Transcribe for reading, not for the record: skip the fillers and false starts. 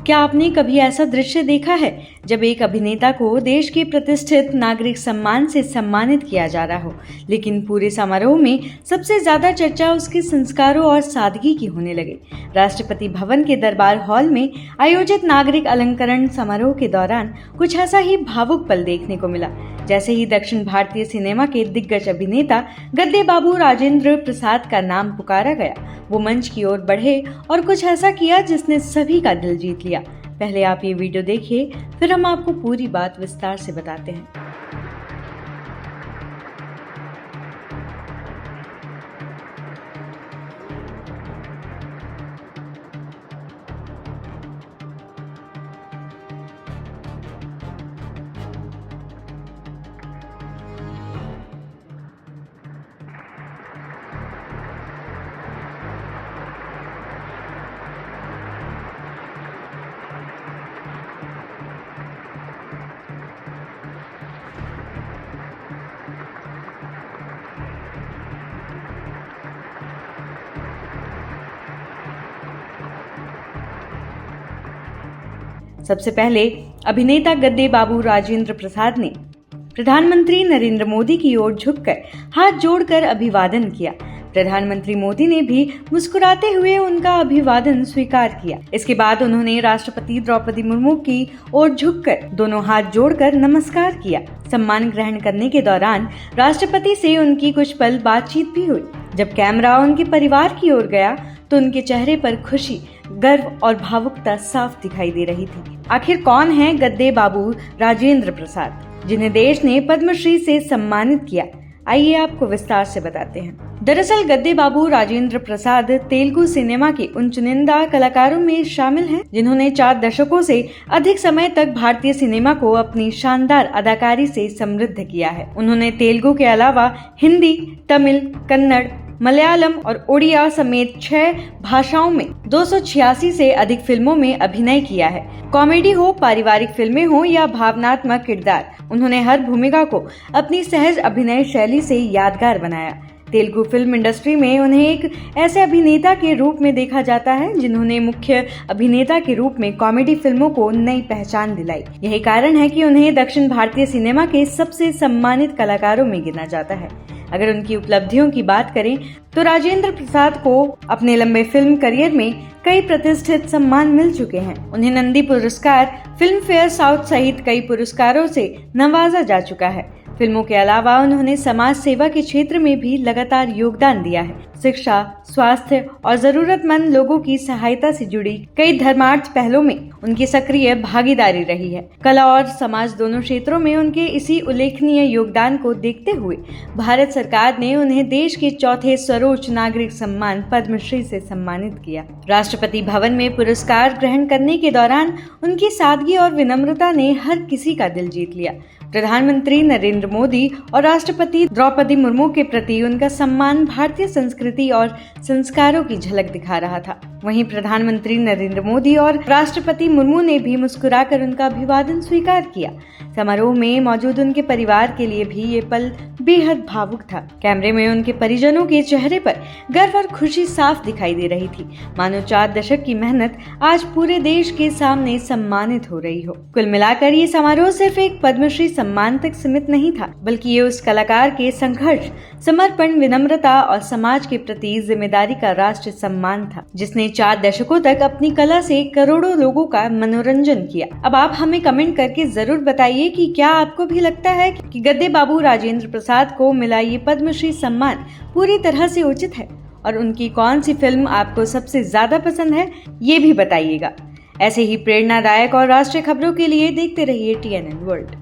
क्या आपने कभी ऐसा दृश्य देखा है जब एक अभिनेता को देश के प्रतिष्ठित नागरिक सम्मान से सम्मानित किया जा रहा हो, लेकिन पूरे समारोह में सबसे ज्यादा चर्चा उसके संस्कारों और सादगी की होने लगे। राष्ट्रपति भवन के दरबार हॉल में आयोजित नागरिक अलंकरण समारोह के दौरान कुछ ऐसा ही भावुक पल देखने को मिला। जैसे ही दक्षिण भारतीय सिनेमा के दिग्गज अभिनेता गद्दे बाबू राजेंद्र प्रसाद का नाम पुकारा गया, वो मंच की ओर बढ़े और कुछ ऐसा किया जिसने सभी का दिल जीत लिया। पहले आप ये वीडियो देखिए, फिर हम आपको पूरी बात विस्तार से बताते हैं। सबसे पहले अभिनेता गद्दे बाबू राजेंद्र प्रसाद ने प्रधानमंत्री नरेंद्र मोदी की ओर झुककर हाथ जोड़कर अभिवादन किया। प्रधानमंत्री मोदी ने भी मुस्कुराते हुए उनका अभिवादन स्वीकार किया। इसके बाद उन्होंने राष्ट्रपति द्रौपदी मुर्मू की ओर झुककर दोनों हाथ जोड़कर नमस्कार किया। सम्मान ग्रहण करने के दौरान राष्ट्रपति से उनकी कुछ पल बातचीत भी हुई। जब कैमरा उनके परिवार की ओर गया तो उनके चेहरे पर खुशी, गर्व और भावुकता साफ दिखाई दे रही थी। आखिर कौन है गद्दे बाबू राजेंद्र प्रसाद, जिन्हें देश ने पद्मश्री से सम्मानित किया? आइए आपको विस्तार से बताते हैं। दरअसल गद्दे बाबू राजेंद्र प्रसाद तेलुगु सिनेमा के उन चुनिंदा कलाकारों में शामिल हैं जिन्होंने 4 दशकों से अधिक समय तक भारतीय सिनेमा को अपनी शानदार अदाकारी से समृद्ध किया है। उन्होंने तेलुगु के अलावा हिंदी, तमिल, कन्नड़, मलयालम और ओडिया समेत 6 भाषाओं में 286 से अधिक फिल्मों में अभिनय किया है। कॉमेडी हो, पारिवारिक फिल्में हो या भावनात्मक किरदार, उन्होंने हर भूमिका को अपनी सहज अभिनय शैली से यादगार बनाया। तेलुगु फिल्म इंडस्ट्री में उन्हें एक ऐसे अभिनेता के रूप में देखा जाता है जिन्होंने मुख्य अभिनेता के रूप में कॉमेडी फिल्मों को नई पहचान दिलाई। यही कारण है कि उन्हें दक्षिण भारतीय सिनेमा के सबसे सम्मानित कलाकारों में गिना जाता है। अगर उनकी उपलब्धियों की बात करें तो राजेंद्र प्रसाद को अपने लंबे फिल्म करियर में कई प्रतिष्ठित सम्मान मिल चुके हैं। उन्हें नंदी पुरस्कार, फिल्म फेयर साउथ सहित कई पुरस्कारों से नवाजा जा चुका है। फिल्मों के अलावा उन्होंने समाज सेवा के क्षेत्र में भी लगातार योगदान दिया है। शिक्षा, स्वास्थ्य और जरूरतमंद लोगों की सहायता से जुड़ी कई धर्मार्थ पहलों में उनकी सक्रिय भागीदारी रही है। कला और समाज दोनों क्षेत्रों में उनके इसी उल्लेखनीय योगदान को देखते हुए भारत सरकार ने उन्हें देश के 4थे सर्वोच्च नागरिक सम्मान पद्मश्री से सम्मानित किया। राष्ट्रपति भवन में पुरस्कार ग्रहण करने के दौरान उनकी सादगी और विनम्रता ने हर किसी का दिल जीत लिया। प्रधानमंत्री नरेंद्र मोदी और राष्ट्रपति द्रौपदी मुर्मू के प्रति उनका सम्मान भारतीय संस्कृति और संस्कारों की झलक दिखा रहा था। वहीं प्रधानमंत्री नरेंद्र मोदी और राष्ट्रपति मुर्मू ने भी मुस्कुराकर उनका अभिवादन स्वीकार किया। समारोह में मौजूद उनके परिवार के लिए भी ये पल बेहद भावुक था। कैमरे में उनके परिजनों के चेहरे पर गर्व और खुशी साफ दिखाई दे रही थी, मानो 4 दशक की मेहनत आज पूरे देश के सामने सम्मानित हो रही हो। कुल मिलाकर ये समारोह सिर्फ एक पद्मश्री सम्मान तक सीमित नहीं था, बल्कि ये उस कलाकार के संघर्ष, समर्पण, विनम्रता और समाज के प्रति जिम्मेदारी का राष्ट्रीय सम्मान था, जिसने 4 दशकों तक अपनी कला से करोड़ों लोगों का मनोरंजन किया। अब आप हमें कमेंट करके जरूर बताइए कि क्या आपको भी लगता है कि गद्दे बाबू राजेंद्र प्रसाद को मिला ये पद्मश्री सम्मान पूरी तरह से उचित है, और उनकी कौन सी फिल्म आपको सबसे ज्यादा पसंद है, ये भी बताइएगा। ऐसे ही प्रेरणादायक और राष्ट्रीय खबरों के लिए देखते रहिए TNN वर्ल्ड।